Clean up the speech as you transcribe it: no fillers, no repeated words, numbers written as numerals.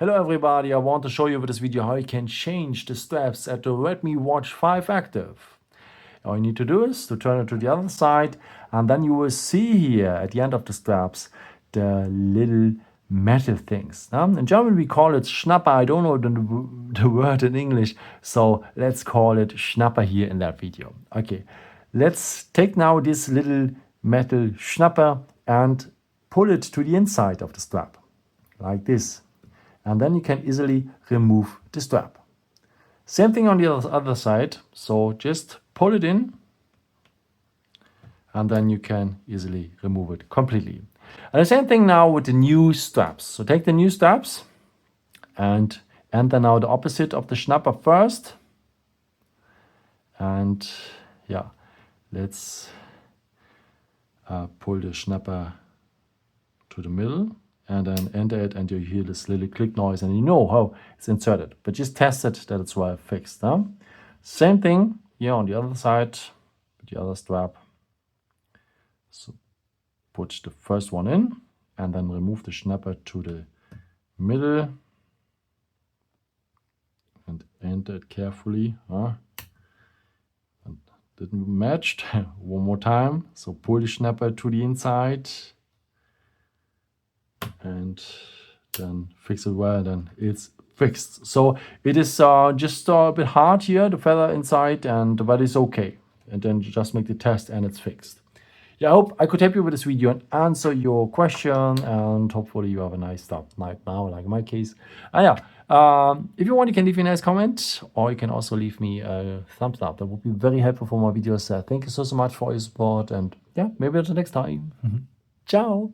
Hello everybody, I want to show you with this video how you can change the straps at the Redmi Watch 5 Active. All you need to do is to turn it to the other side, and then you will see here at the end of the straps the little metal things. In German we call it Schnapper. I don't know the word in English, so let's call it Schnapper here in that video. Okay, let's take now this little metal Schnapper and pull it to the inside of the strap, like this. And then you can easily remove the strap. Same thing on the other side. So just pull it in, and then you can easily remove it completely. And the same thing now with the new straps. So take the new straps and enter now the opposite of the Schnapper first. And yeah, let's pull the Schnapper to the middle. And then enter it, and you hear this little click noise, and you know how it's inserted. But just test it that it's well fixed. Same thing here on the other side, with the other strap. So put the first one in, and then remove the Schnapper to the middle, and enter it carefully. And didn't matched. One more time. So pull the Schnapper to the inside. And then fix it well, then it's fixed. So it is just a bit hard here, the feather inside, but it's okay. And then you just make the test and it's fixed. Yeah, I hope I could help you with this video and answer your question, and hopefully you have a nice night now, like in my case. If you want, you can leave me a nice comment, or you can also leave me a thumbs up. That would be very helpful for my videos. Thank you so much for your support, and yeah, maybe until next time. Ciao.